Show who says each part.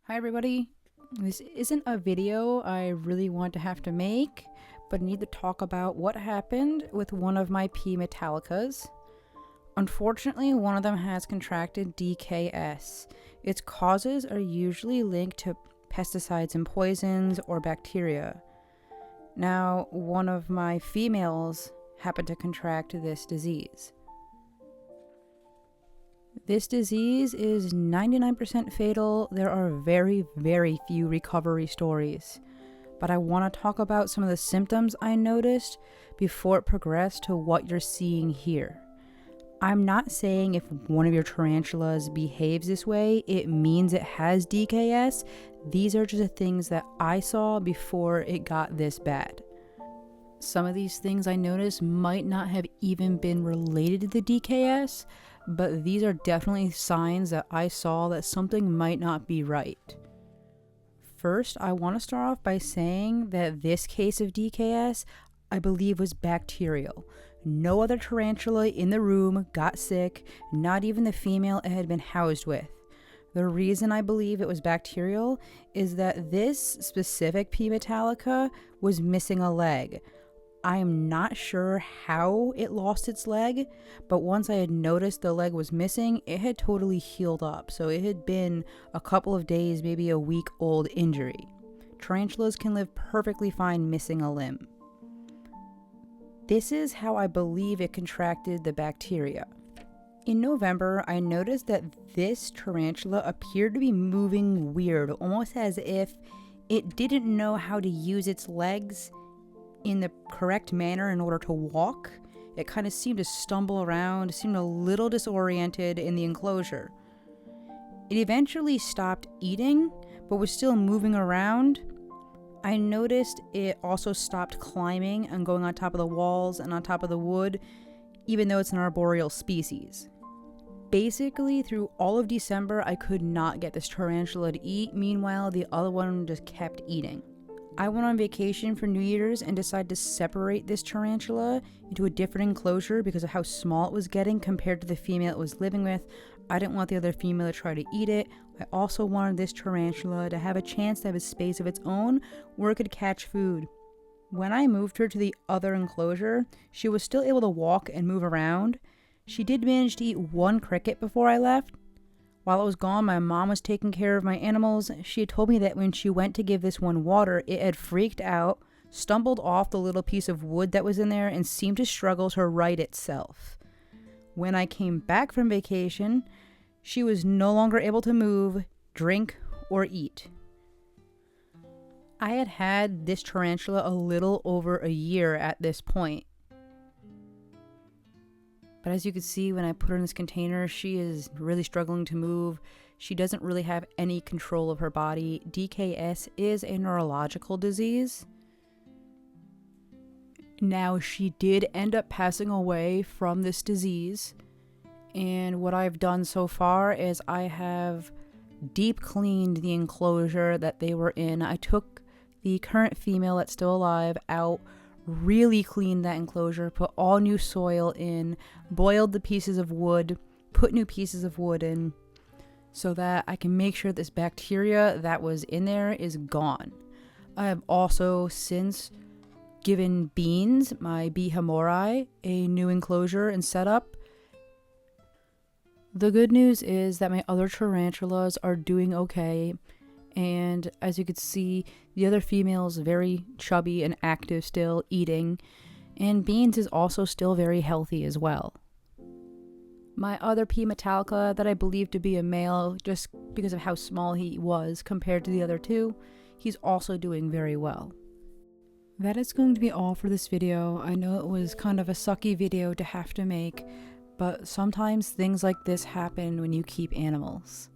Speaker 1: Hi everybody. This isn't a video I really want to have to make, but I need to talk about what happened with one of my P Metallicas. Unfortunately, one of them has contracted DKS. Its causes are usually linked to pesticides and poisons or bacteria. Now, one of my females happened to contract this disease. This disease is 99% fatal. There are very, very few recovery stories. But I want to talk about some of the symptoms I noticed before it progressed to what you're seeing here. I'm not saying if one of your tarantulas behaves this way, it means it has DKS. These are just the things that I saw before it got this bad. Some of these things I noticed might not have even been related to the DKS, but these are definitely signs that I saw that something might not be right. First, I want to start off by saying that this case of DKS, I believe, was bacterial. No other tarantula in the room got sick, not even the female it had been housed with. The reason I believe it was bacterial is that this specific P. metallica was missing a leg. I am not sure how it lost its leg, but once I had noticed the leg was missing, it had totally healed up. So it had been a couple of days, maybe a week old injury. Tarantulas can live perfectly fine missing a limb. This is how I believe it contracted the bacteria. In November, I noticed that this tarantula appeared to be moving weird, almost as if it didn't know how to use its legs in the correct manner in order to walk. It kind of seemed to stumble around, seemed a little disoriented in the enclosure. It eventually stopped eating, but was still moving around. I noticed it also stopped climbing and going on top of the walls and on top of the wood, even though it's an arboreal species. Basically, through all of December, I could not get this tarantula to eat. Meanwhile, the other one just kept eating. I went on vacation for New Year's and decided to separate this tarantula into a different enclosure because of how small it was getting compared to the female it was living with. I didn't want the other female to try to eat it. I also wanted this tarantula to have a chance to have a space of its own where it could catch food. When I moved her to the other enclosure, she was still able to walk and move around. She did manage to eat one cricket before I left. While I was gone, my mom was taking care of my animals. She had told me that when she went to give this one water, it had freaked out, stumbled off the little piece of wood that was in there, and seemed to struggle to right itself. When I came back from vacation, she was no longer able to move, drink, or eat. I had had this tarantula a little over a year at this point. But as you can see, when I put her in this container, she is really struggling to move. She doesn't really have any control of her body. DKS is a neurological disease. Now, she did end up passing away from this disease. And what I've done so far is I have deep cleaned the enclosure that they were in. I took the current female that's still alive out, really cleaned that enclosure, put all new soil in, boiled the pieces of wood, put new pieces of wood in, so that I can make sure this bacteria that was in there is gone. I have also since given Beans, my bee hamori, a new enclosure and setup. The good news is that my other tarantulas are doing okay. And as you can see, the other female is very chubby and active still, eating. And Beans is also still very healthy as well. My other P. metallica that I believe to be a male, just because of how small he was compared to the other two, he's also doing very well. That is going to be all for this video. I know it was kind of a sucky video to have to make, but sometimes things like this happen when you keep animals.